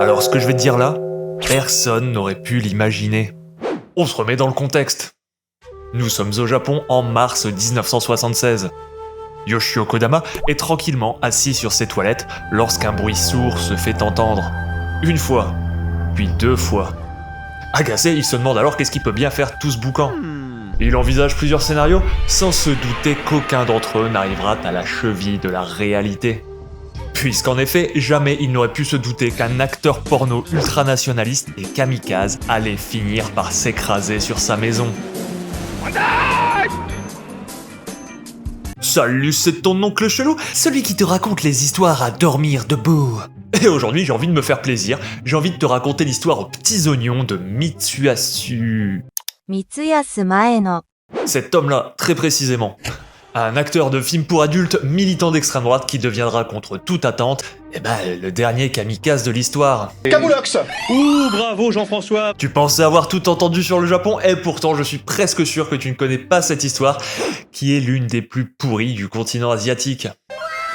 Alors ce que je vais te dire là, personne n'aurait pu l'imaginer. On se remet dans le contexte. Nous sommes au Japon en mars 1976. Yoshio Kodama est tranquillement assis sur ses toilettes lorsqu'un bruit sourd se fait entendre. Une fois, puis deux fois. Agacé, il se demande alors qu'est-ce qu'il peut bien faire tout ce boucan. Il envisage plusieurs scénarios sans se douter qu'aucun d'entre eux n'arrivera à la cheville de la réalité. Puisqu'en effet, jamais il n'aurait pu se douter qu'un acteur porno ultranationaliste et kamikaze allait finir par s'écraser sur sa maison. Salut, c'est ton oncle chelou, celui qui te raconte les histoires à dormir debout. Et aujourd'hui, j'ai envie de me faire plaisir, j'ai envie de te raconter l'histoire aux petits oignons de Mitsuyasu. Mitsuyasu Maeno. Cet homme-là, très précisément. Un acteur de film pour adultes, militant d'extrême droite qui deviendra contre toute attente, le dernier kamikaze de l'histoire. Camoulox. Ouh, bravo Jean-François. Tu pensais avoir tout entendu sur le Japon, et pourtant je suis presque sûr que tu ne connais pas cette histoire, qui est l'une des plus pourries du continent asiatique.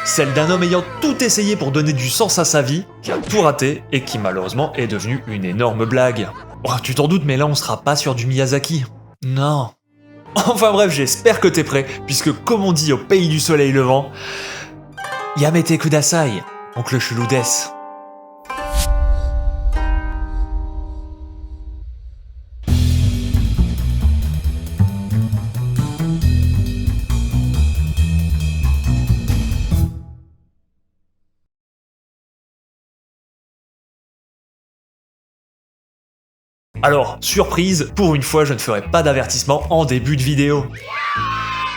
Celle d'un homme ayant tout essayé pour donner du sens à sa vie, qui a tout raté, et qui malheureusement est devenu une énorme blague. Oh, tu t'en doutes, mais là on sera pas sur du Miyazaki. Non. Enfin bref, j'espère que t'es prêt, puisque comme on dit au pays du soleil levant, Yamete kudasai, oncle chelou des. Alors, surprise, pour une fois je ne ferai pas d'avertissement en début de vidéo.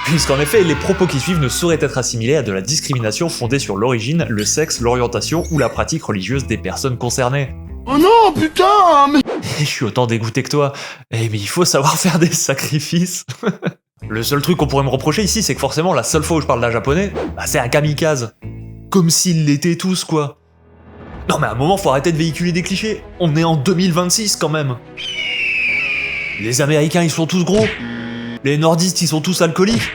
Puisqu'en effet, les propos qui suivent ne sauraient être assimilés à de la discrimination fondée sur l'origine, le sexe, l'orientation ou la pratique religieuse des personnes concernées. Oh non, putain, mais... Et je suis autant dégoûté que toi. Eh mais il faut savoir faire des sacrifices. Le seul truc qu'on pourrait me reprocher ici, c'est que forcément la seule fois où je parle d'un japonais, c'est un kamikaze. Comme s'ils l'étaient tous, quoi. Non mais à un moment, faut arrêter de véhiculer des clichés. On est en 2026 quand même. Les Américains, ils sont tous gros. Les nordistes, ils sont tous alcooliques.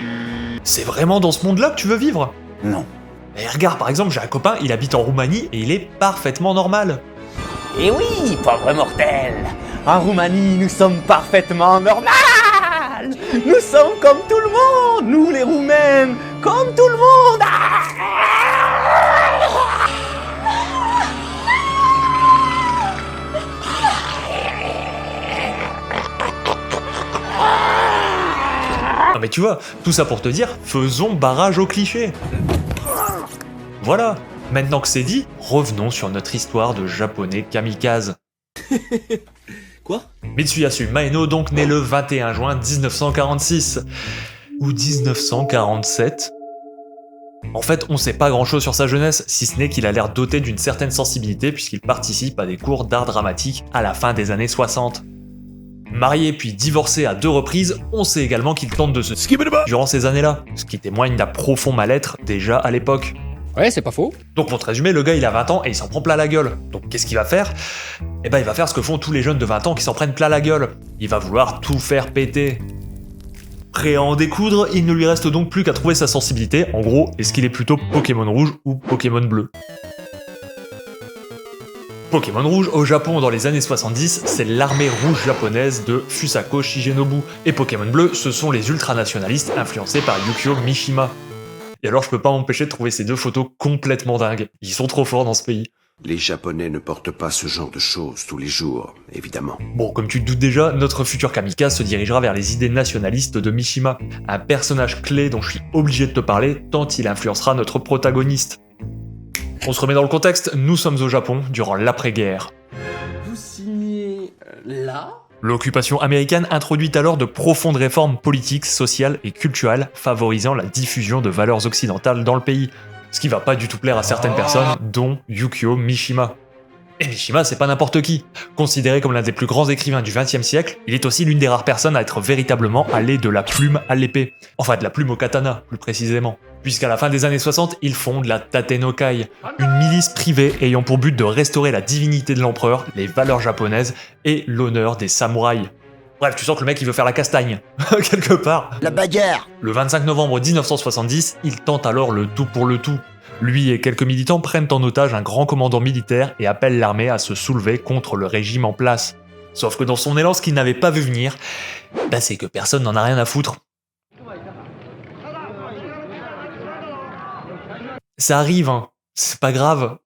C'est vraiment dans ce monde-là que tu veux vivre? Non. Et regarde, par exemple, j'ai un copain, il habite en Roumanie et il est parfaitement normal. Et oui, pauvre mortel, en Roumanie, nous sommes parfaitement normales. Nous sommes comme tout le monde, nous les Roumains, comme tout le monde. Non mais tu vois, tout ça pour te dire, faisons barrage aux clichés. Voilà, maintenant que c'est dit, revenons sur notre histoire de japonais kamikaze. Quoi? Mitsuyasu Maeno donc né le 21 juin 1946. Ou 1947. En fait, on sait pas grand chose sur sa jeunesse, si ce n'est qu'il a l'air doté d'une certaine sensibilité puisqu'il participe à des cours d'art dramatique à la fin des années 60. Marié puis divorcé à 2 reprises, on sait également qu'il tente de se durant ces années-là, ce qui témoigne d'un profond mal-être déjà à l'époque. Ouais, c'est pas faux. Donc pour te résumer, le gars il a 20 ans et il s'en prend plein la gueule. Donc qu'est-ce qu'il va faire? Il va faire ce que font tous les jeunes de 20 ans qui s'en prennent plein la gueule. Il va vouloir tout faire péter. Prêt à en découdre, il ne lui reste donc plus qu'à trouver sa sensibilité. En gros, est-ce qu'il est plutôt Pokémon rouge ou Pokémon bleu? Pokémon rouge, au Japon dans les années 70, c'est l'armée rouge japonaise de Fusako Shigenobu. Et Pokémon bleu, ce sont les ultranationalistes influencés par Yukio Mishima. Et alors je peux pas m'empêcher de trouver ces 2 photos complètement dingues. Ils sont trop forts dans ce pays. Les Japonais ne portent pas ce genre de choses tous les jours, évidemment. Bon, comme tu te doutes déjà, notre futur kamikaze se dirigera vers les idées nationalistes de Mishima, un personnage clé dont je suis obligé de te parler tant il influencera notre protagoniste. On se remet dans le contexte, nous sommes au Japon durant l'après-guerre. Vous signez là? L'occupation américaine introduit alors de profondes réformes politiques, sociales et culturelles favorisant la diffusion de valeurs occidentales dans le pays. Ce qui va pas du tout plaire à certaines personnes, dont Yukio Mishima. Et Mishima, c'est pas n'importe qui. Considéré comme l'un des plus grands écrivains du XXe siècle, il est aussi l'une des rares personnes à être véritablement allé de la plume à l'épée. Enfin, de la plume au katana, plus précisément. Puisqu'à la fin des années 60, il fonde la Tatenokai, une milice privée ayant pour but de restaurer la divinité de l'empereur, les valeurs japonaises et l'honneur des samouraïs. Bref, tu sens que le mec il veut faire la castagne, quelque part. La bagarre. Le 25 novembre 1970, il tente alors le tout pour le tout. Lui et quelques militants prennent en otage un grand commandant militaire et appellent l'armée à se soulever contre le régime en place. Sauf que dans son élan, ce qu'il n'avait pas vu venir, c'est que personne n'en a rien à foutre. Ça arrive, hein. C'est pas grave.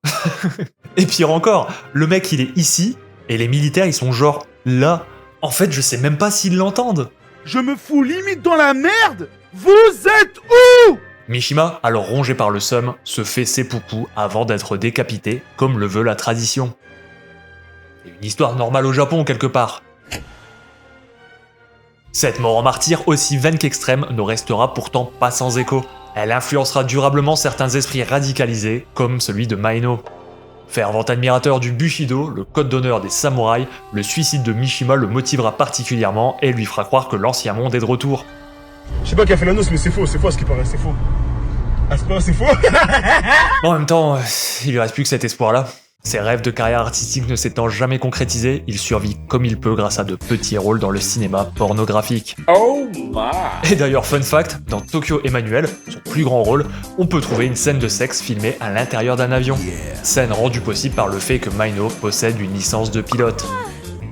Et pire encore, le mec il est ici, et les militaires ils sont genre là. En fait, je sais même pas s'ils l'entendent. Je me fous limite dans la merde. Vous êtes où? Mishima, alors rongé par le seum, se fait seppuku avant d'être décapité, comme le veut la tradition. C'est une histoire normale au Japon, quelque part. Cette mort en martyr, aussi vaine qu'extrême, ne restera pourtant pas sans écho. Elle influencera durablement certains esprits radicalisés, comme celui de Maeno. Fervent admirateur du Bushido, le code d'honneur des samouraïs, le suicide de Mishima le motivera particulièrement et lui fera croire que l'ancien monde est de retour. Je sais pas qui a fait l'annonce, mais c'est faux à ce qui paraît, c'est faux. À ce point, c'est faux. En même temps, il lui reste plus que cet espoir-là. Ses rêves de carrière artistique ne s'étant jamais concrétisés, il survit comme il peut grâce à de petits rôles dans le cinéma pornographique. Oh my. Et d'ailleurs, fun fact, dans Tokyo Emmanuel, son plus grand rôle, on peut trouver une scène de sexe filmée à l'intérieur d'un avion. Scène rendue possible par le fait que Maeno possède une licence de pilote.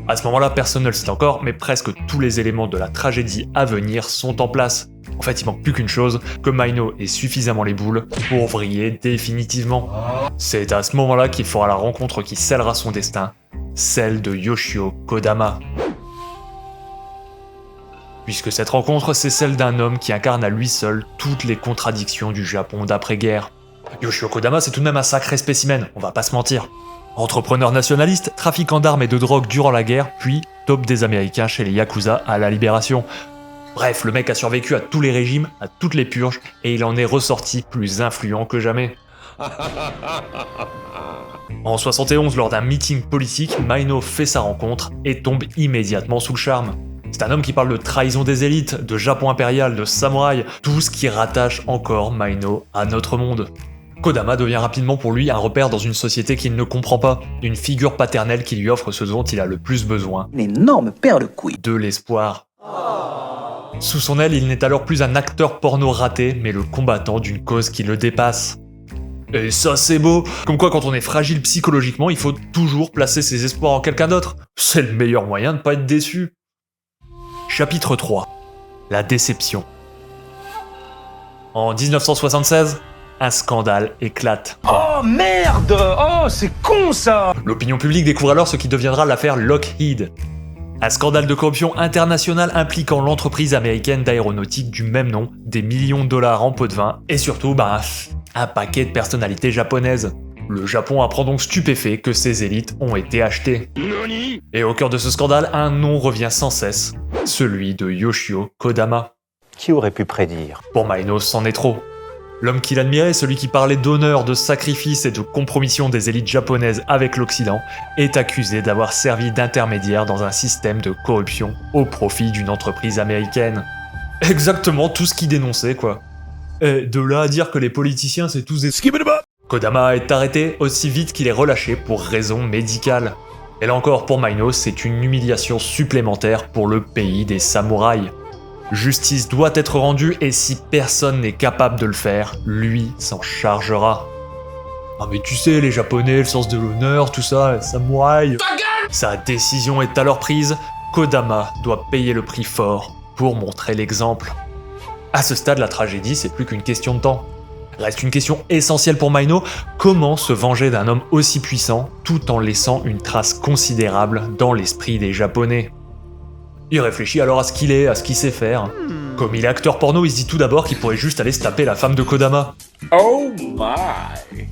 À ce moment-là, personne ne le cite encore, mais presque tous les éléments de la tragédie à venir sont en place. En fait, il manque plus qu'une chose, que Maeno ait suffisamment les boules pour vriller définitivement. C'est à ce moment-là qu'il fera la rencontre qui scellera son destin, celle de Yoshio Kodama. Puisque cette rencontre, c'est celle d'un homme qui incarne à lui seul toutes les contradictions du Japon d'après-guerre. Yoshio Kodama, c'est tout de même un sacré spécimen, on va pas se mentir. Entrepreneur nationaliste, trafiquant d'armes et de drogue durant la guerre, puis top des Américains chez les Yakuza à la Libération. Bref, le mec a survécu à tous les régimes, à toutes les purges, et il en est ressorti plus influent que jamais. En 71, lors d'un meeting politique, Maeno fait sa rencontre et tombe immédiatement sous le charme. C'est un homme qui parle de trahison des élites, de Japon impérial, de samouraï, tout ce qui rattache encore Maeno à notre monde. Kodama devient rapidement pour lui un repère dans une société qu'il ne comprend pas, une figure paternelle qui lui offre ce dont il a le plus besoin. Une énorme paire de couilles. De l'espoir. Sous son aile, il n'est alors plus un acteur porno raté, mais le combattant d'une cause qui le dépasse. Et ça c'est beau. Comme quoi quand on est fragile psychologiquement, il faut toujours placer ses espoirs en quelqu'un d'autre. C'est le meilleur moyen de pas être déçu. Chapitre 3. La déception. En 1976, un scandale éclate. Oh merde! Oh, c'est con ça! L'opinion publique découvre alors ce qui deviendra l'affaire Lockheed. Un scandale de corruption internationale impliquant l'entreprise américaine d'aéronautique du même nom, des millions de dollars en pot de vin, et surtout, un paquet de personnalités japonaises. Le Japon apprend donc stupéfait que ses élites ont été achetées. Et au cœur de ce scandale, un nom revient sans cesse, celui de Yoshio Kodama. Qui aurait pu prédire? Pour Maeno, c'en est trop. L'homme qu'il admirait, celui qui parlait d'honneur, de sacrifice et de compromission des élites japonaises avec l'Occident, est accusé d'avoir servi d'intermédiaire dans un système de corruption au profit d'une entreprise américaine. Exactement tout ce qu'il dénonçait, quoi. Et de là à dire que les politiciens c'est tous des... Kodama est arrêté aussi vite qu'il est relâché pour raison médicale. Et là encore, pour Maeno, c'est une humiliation supplémentaire pour le pays des samouraïs. Justice doit être rendue et si personne n'est capable de le faire, lui s'en chargera. Ah mais tu sais, les Japonais, le sens de l'honneur, tout ça, les samouraïs... Sa décision est alors prise, Kodama doit payer le prix fort pour montrer l'exemple. À ce stade, la tragédie, c'est plus qu'une question de temps. Reste une question essentielle pour Maeno, comment se venger d'un homme aussi puissant tout en laissant une trace considérable dans l'esprit des Japonais? Il réfléchit alors à ce qu'il est, à ce qu'il sait faire. Comme il est acteur porno, il se dit tout d'abord qu'il pourrait juste aller se taper la femme de Kodama. Oh my.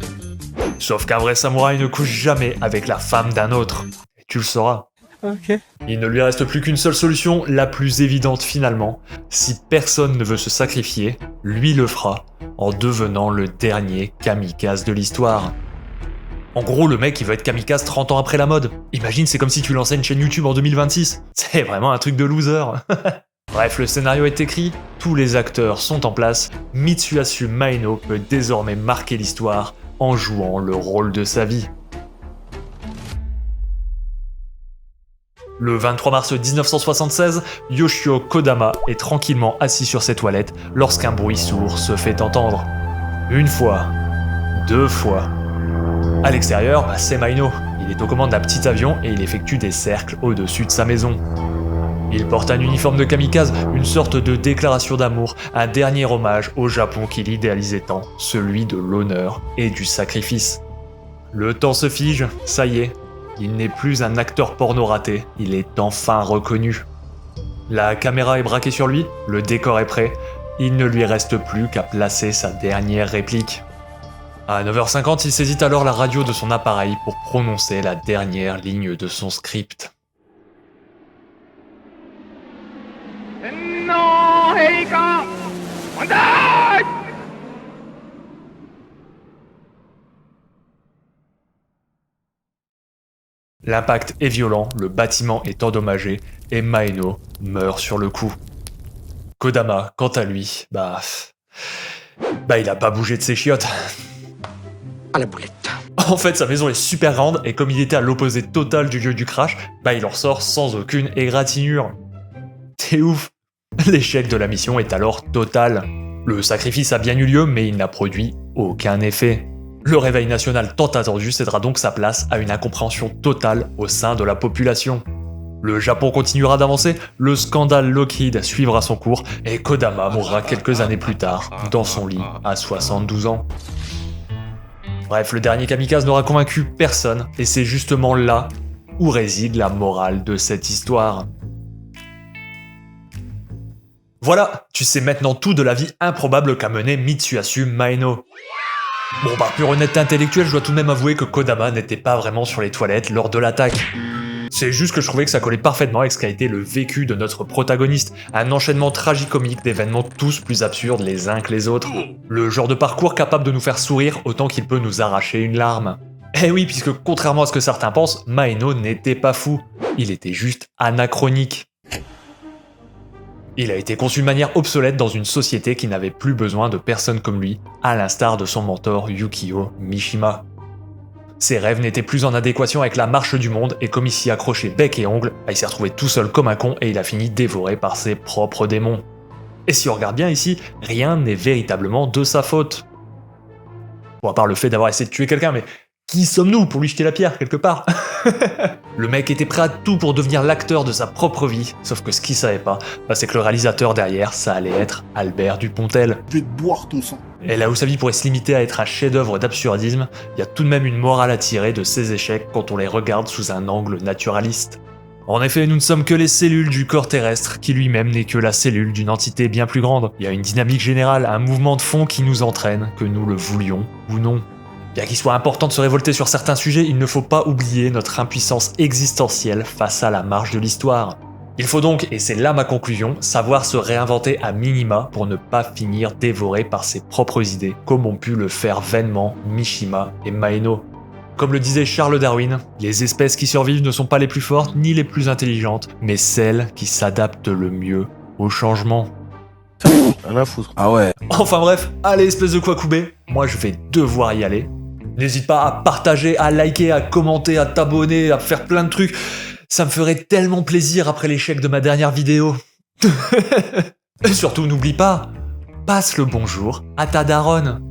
Sauf qu'un vrai samouraï ne couche jamais avec la femme d'un autre. Et tu le sauras. Ok. Il ne lui reste plus qu'une seule solution, la plus évidente finalement. Si personne ne veut se sacrifier, lui le fera, en devenant le dernier kamikaze de l'histoire. En gros, le mec, il veut être kamikaze 30 ans après la mode. Imagine, c'est comme si tu lançais une chaîne YouTube en 2026. C'est vraiment un truc de loser. Bref, le scénario est écrit, tous les acteurs sont en place, Mitsuhasu Maeno peut désormais marquer l'histoire en jouant le rôle de sa vie. Le 23 mars 1976, Yoshio Kodama est tranquillement assis sur ses toilettes lorsqu'un bruit sourd se fait entendre. Une fois, 2 fois. À l'extérieur, c'est Maino. Il est aux commandes d'un petit avion et il effectue des cercles au-dessus de sa maison. Il porte un uniforme de kamikaze, une sorte de déclaration d'amour, un dernier hommage au Japon qu'il idéalisait tant, celui de l'honneur et du sacrifice. Le temps se fige, ça y est, il n'est plus un acteur porno raté, il est enfin reconnu. La caméra est braquée sur lui, le décor est prêt, il ne lui reste plus qu'à placer sa dernière réplique. À 9h50, il saisit alors la radio de son appareil pour prononcer la dernière ligne de son script. L'impact est violent, le bâtiment est endommagé et Maeno meurt sur le coup. Kodama, quant à lui, il a pas bougé de ses chiottes. À la boulette. En fait, sa maison est super grande et comme il était à l'opposé total du lieu du crash, il en sort sans aucune égratignure. T'es ouf. L'échec de la mission est alors total. Le sacrifice a bien eu lieu, mais il n'a produit aucun effet. Le réveil national tant attendu cédera donc sa place à une incompréhension totale au sein de la population. Le Japon continuera d'avancer, le scandale Lockheed suivra son cours et Kodama mourra quelques années plus tard, dans son lit, à 72 ans. Bref, le dernier kamikaze n'aura convaincu personne, et c'est justement là où réside la morale de cette histoire. Voilà, tu sais maintenant tout de la vie improbable qu'a menée Mitsuhasu Maeno. Bon pure honnêteté intellectuelle, je dois tout de même avouer que Kodama n'était pas vraiment sur les toilettes lors de l'attaque. C'est juste que je trouvais que ça collait parfaitement avec ce qu'a été le vécu de notre protagoniste, un enchaînement tragicomique d'événements tous plus absurdes les uns que les autres. Le genre de parcours capable de nous faire sourire autant qu'il peut nous arracher une larme. Eh oui, puisque contrairement à ce que certains pensent, Maeno n'était pas fou, il était juste anachronique. Il a été conçu de manière obsolète dans une société qui n'avait plus besoin de personnes comme lui, à l'instar de son mentor Yukio Mishima. Ses rêves n'étaient plus en adéquation avec la marche du monde et comme il s'y accrochait bec et ongle, il s'est retrouvé tout seul comme un con et il a fini dévoré par ses propres démons. Et si on regarde bien ici, rien n'est véritablement de sa faute. Bon, à part le fait d'avoir essayé de tuer quelqu'un, mais qui sommes-nous pour lui jeter la pierre quelque part? Le mec était prêt à tout pour devenir l'acteur de sa propre vie, sauf que ce qu'il savait pas, c'est que le réalisateur derrière, ça allait être Albert Dupontel. Je vais te boire ton sang. Et là où sa vie pourrait se limiter à être un chef-d'œuvre d'absurdisme, il y a tout de même une morale à tirer de ses échecs quand on les regarde sous un angle naturaliste. En effet, nous ne sommes que les cellules du corps terrestre, qui lui-même n'est que la cellule d'une entité bien plus grande. Il y a une dynamique générale, un mouvement de fond qui nous entraîne, que nous le voulions ou non. Bien qu'il soit important de se révolter sur certains sujets, il ne faut pas oublier notre impuissance existentielle face à la marche de l'histoire. Il faut donc, et c'est là ma conclusion, savoir se réinventer à minima pour ne pas finir dévoré par ses propres idées, comme ont pu le faire vainement Mishima et Maeno. Comme le disait Charles Darwin, les espèces qui survivent ne sont pas les plus fortes ni les plus intelligentes, mais celles qui s'adaptent le mieux au changement. Rien à foutre. Ah ouais. Enfin bref, allez espèce de Kwakubé, moi je vais devoir y aller. N'hésite pas à partager, à liker, à commenter, à t'abonner, à faire plein de trucs. Ça me ferait tellement plaisir après l'échec de ma dernière vidéo. Et surtout, n'oublie pas, passe le bonjour à ta daronne.